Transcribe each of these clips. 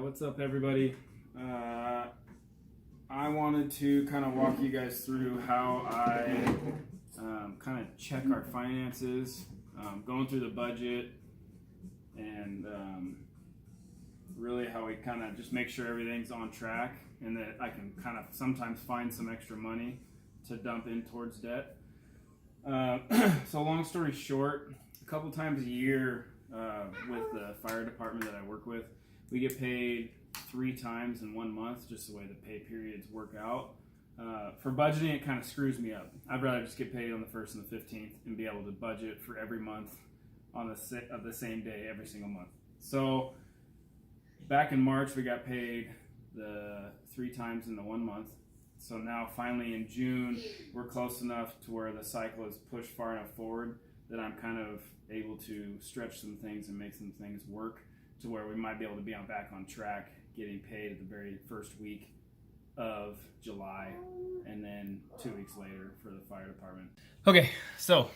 What's up, everybody? I wanted to kind of walk you guys through how I kind of check our finances, going through the budget, and really how we kind of just make sure everything's on track, and that I can kind of sometimes find some extra money to dump in towards debt. So long story short, a couple times a year with the fire department that I work with, we get paid 3 times in 1 month, just the way the pay periods work out. For budgeting, it kind of screws me up. I'd rather just get paid on the 1st and the 15th and be able to budget for every month on the same day every single month. So back in March, we got paid the 3 times in the 1 month. So now finally in June, we're close enough to where the cycle is pushed far enough forward that I'm kind of able to stretch some things and make some things work to where we might be able to be back on track, getting paid at the very first week of July, and then 2 weeks later for the fire department. Okay, so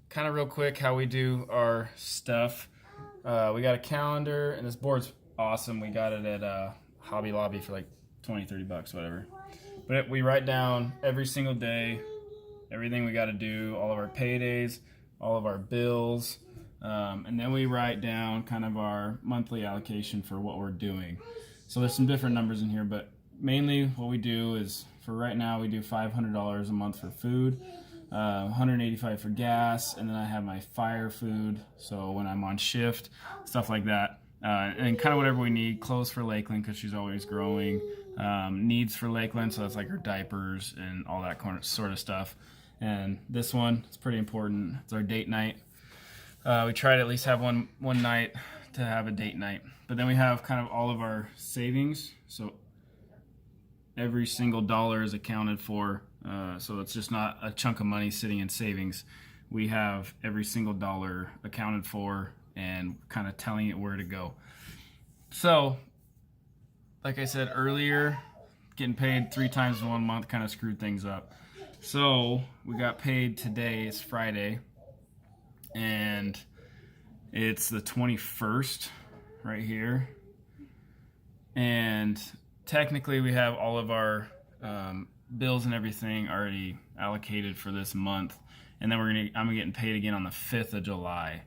kind of real quick how we do our stuff. We got a calendar, and this board's awesome. We got it at Hobby Lobby for like 20-30 bucks, whatever. But we write down every single day, everything we got to do, all of our paydays, all of our bills, and then we write down kind of our monthly allocation for what we're doing. So there's some different numbers in here, but mainly what we do is, for right now, we do $500 a month for food, $185 for gas, and then I have my fire food, so when I'm on shift, stuff like that. And kind of whatever we need, clothes for Lakeland because she's always growing, needs for Lakeland, so that's like her diapers and all that sort of stuff. And this one, it's pretty important, it's our date night. We try to at least have one night to have a date night. But then we have kind of all of our savings, so every single dollar is accounted for, so it's just not a chunk of money sitting in savings. We have every single dollar accounted for and kind of telling it where to go. So, like I said earlier, getting paid 3 times in 1 month kind of screwed things up. So, we got paid today, it's Friday, and it's the 21st right here. And technically we have all of our bills and everything already allocated for this month. And then I'm getting paid again on the 5th of July.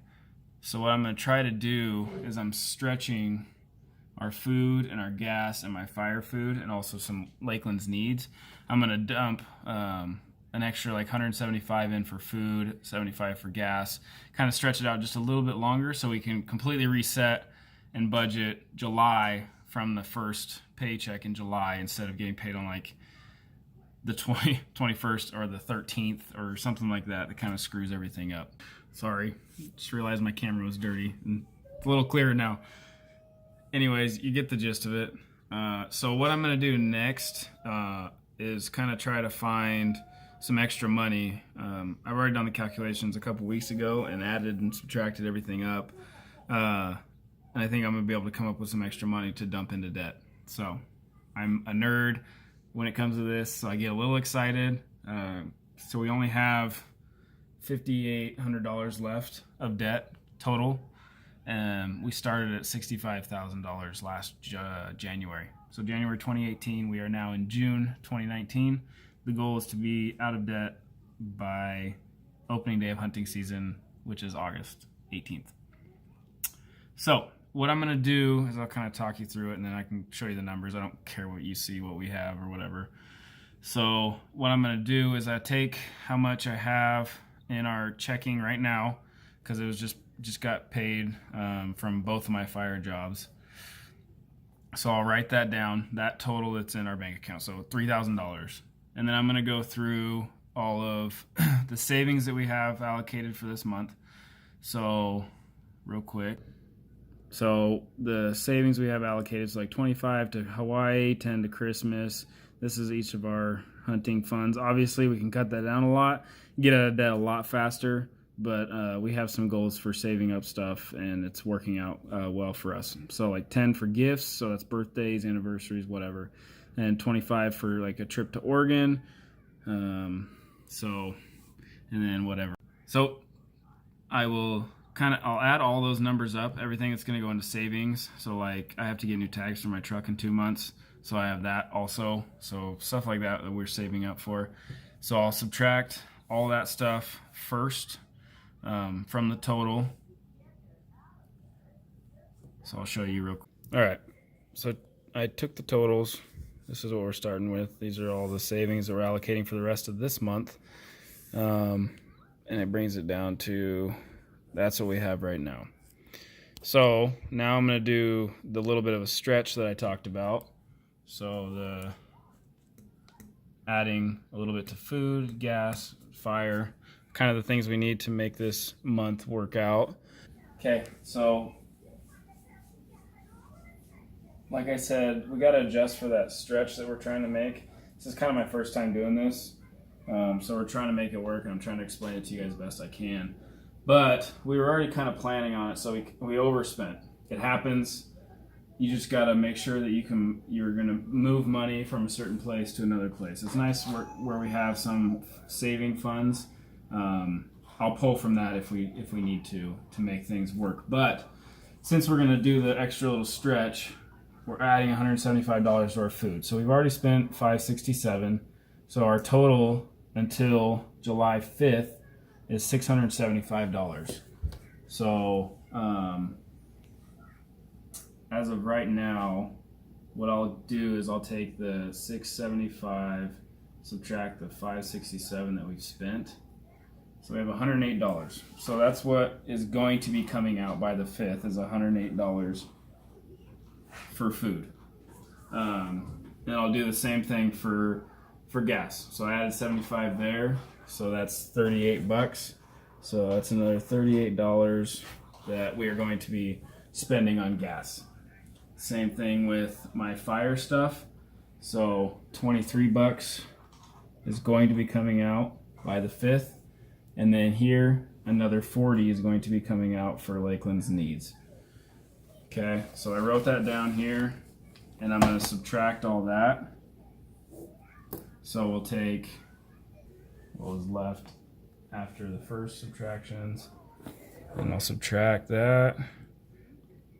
So what I'm going to try to do is I'm stretching our food and our gas and my fire food and also some Lakeland's needs. I'm going to dump an extra like 175 in for food, 75 for gas, kind of stretch it out just a little bit longer so we can completely reset and budget July from the first paycheck in July instead of getting paid on like the 21st or the 13th or something like that. That kind of screws everything up. Sorry, just realized my camera was dirty and it's a little clearer now. Anyways, you get the gist of it. So what I'm going to do next is kind of try to find some extra money. I've already done the calculations a couple weeks ago and added and subtracted everything up. And I think I'm going to be able to come up with some extra money to dump into debt. So I'm a nerd when it comes to this, so I get a little excited. So we only have $5,800 left of debt total. We started at $65,000 last January. So January 2018, we are now in June 2019. The goal is to be out of debt by opening day of hunting season, which is August 18th. So what I'm going to do is I'll kind of talk you through it, and then I can show you the numbers. I don't care what you see, what we have, or whatever. So what I'm going to do is I take how much I have in our checking right now, because it was just got paid from both of my fire jobs. So I'll write that down, that total that's in our bank account, so $3,000. And then I'm going to go through all of the savings that we have allocated for this month. So real quick. So the savings we have allocated is like 25 to Hawaii, 10 to Christmas. This is each of our hunting funds. Obviously, we can cut that down a lot, get out of debt a lot faster, but we have some goals for saving up stuff, and it's working out well for us. So like 10 for gifts, so that's birthdays, anniversaries, whatever, and 25 for like a trip to Oregon. And then whatever. So I will I'll add all those numbers up, everything that's going to go into savings. So like I have to get new tags for my truck in 2 months, so I have that also. So stuff like that we're saving up for. So I'll subtract all that stuff first from the total. So I'll show you real quick. All right, so I took the totals. This is what we're starting with. These are all the savings that we're allocating for the rest of this month. And it brings it down to, that's what we have right now. So now I'm going to do the little bit of a stretch that I talked about. So the adding a little bit to food, gas, fire, kind of the things we need to make this month work out. Okay, so like I said, we got to adjust for that stretch that we're trying to make. This is kind of my first time doing this. So we're trying to make it work, and I'm trying to explain it to you guys best I can. But we were already kind of planning on it, so we overspent. It happens. You just got to make sure that you're going to move money from a certain place to another place. It's nice where we have some saving funds. I'll pull from that if we need to make things work. But since we're going to do the extra little stretch, we're adding $175 to our food. So we've already spent $567. So our total until July 5th is $675. So as of right now, what I'll do is I'll take the $675, subtract the $567 that we've spent. So we have $108. So that's what is going to be coming out by the 5th, is $108 for food. And I'll do the same thing for gas. So I added 75 there, so that's 38 bucks. So that's another $38 that we are going to be spending on gas. Same thing with my fire stuff. So 23 bucks is going to be coming out by the 5th. And then here, another 40 is going to be coming out for Lakeland's needs. Okay, so I wrote that down here, and I'm going to subtract all that. So we'll take what was left after the first subtractions, and I'll subtract that,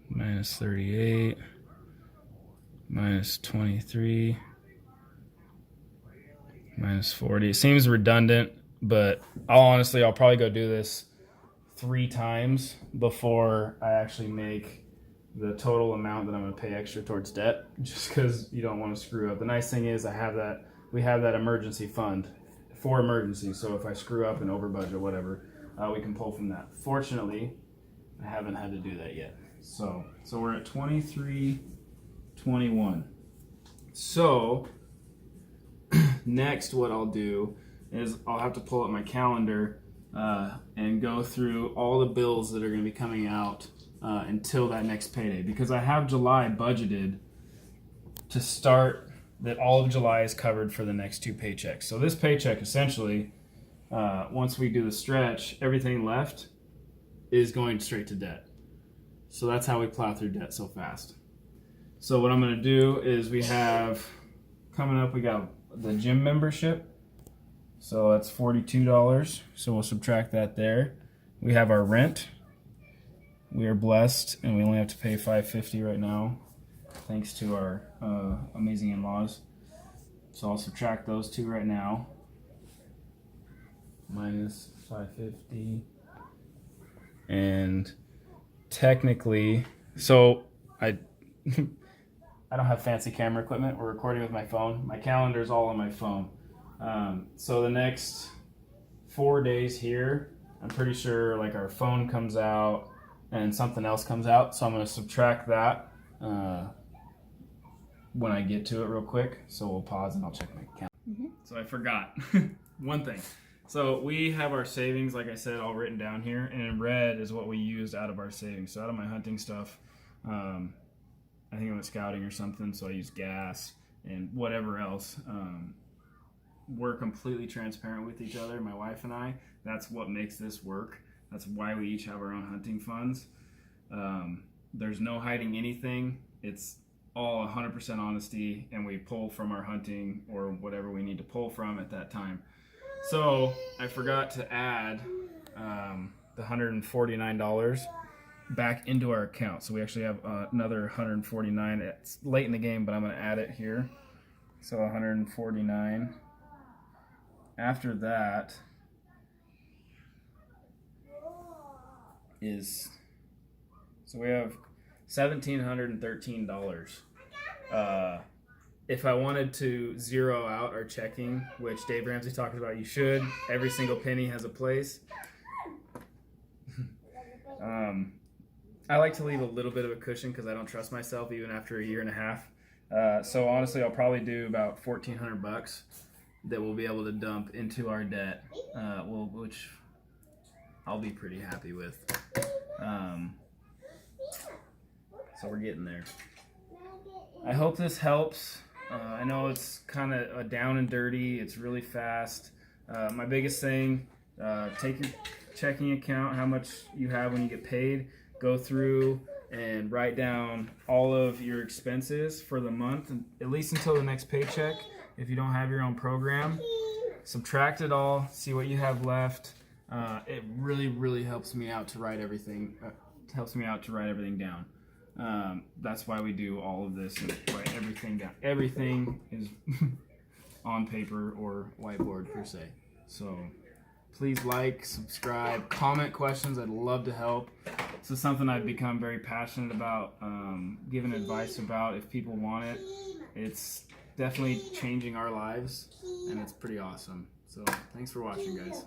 minus 38, minus 23, minus 40. It seems redundant, but I'll probably go do this 3 times before I actually make the total amount that I'm going to pay extra towards debt, just because you don't want to screw up. The nice thing is we have that emergency fund for emergencies, so if I screw up and over budget, whatever, we can pull from that. Fortunately, I haven't had to do that yet. So we're at 23.21. So next what I'll do is I'll have to pull up my calendar and go through all the bills that are going to be coming out until that next payday, because I have July budgeted to start, that all of July is covered for the next 2 paychecks. So this paycheck essentially, once we do the stretch, everything left is going straight to debt. So that's how we plow through debt so fast. So what I'm going to do is we have coming up, we got the gym membership. So that's $42. So we'll subtract that there. We have our rent. We are blessed, and we only have to pay $550 right now, thanks to our amazing in-laws. So I'll subtract those 2 right now. Minus $550. And technically, so I don't have fancy camera equipment. We're recording with my phone. My calendar is all on my phone. So the next 4 days here, I'm pretty sure like our phone comes out and something else comes out. So I'm going to subtract that when I get to it real quick. So we'll pause and I'll check my calendar. So I forgot one thing. So we have our savings, like I said, all written down here, and in red is what we used out of our savings. So out of my hunting stuff, I think I went scouting or something, so I used gas and whatever else. We're completely transparent with each other, my wife and I. That's what makes this work. That's why we each have our own hunting funds. There's no hiding anything. It's all 100% honesty, and we pull from our hunting or whatever we need to pull from at that time. So I forgot to add the $149 back into our account. So we actually have another $149. It's late in the game, but I'm going to add it here. So $149. After that is, so we have $1,713. If I wanted to zero out our checking, which Dave Ramsey talked about, you should. Every single penny has a place. I like to leave a little bit of a cushion because I don't trust myself even after a year and a half. So honestly, I'll probably do about $1,400 that we'll be able to dump into our debt, which I'll be pretty happy with. So we're getting there. I hope this helps. I know it's kind of down and dirty. It's really fast. My biggest thing, take your checking account, how much you have when you get paid, go through and write down all of your expenses for the month, at least until the next paycheck. If you don't have your own program, subtract it all, see what you have left. It really helps me out to write everything. Down. That's why we do all of this and write everything down. Everything is on paper or whiteboard per se. So please like, subscribe, comment questions. I'd love to help. This is something I've become very passionate about, giving advice about if people want it. It's definitely changing our lives, and it's pretty awesome. So thanks for watching, guys.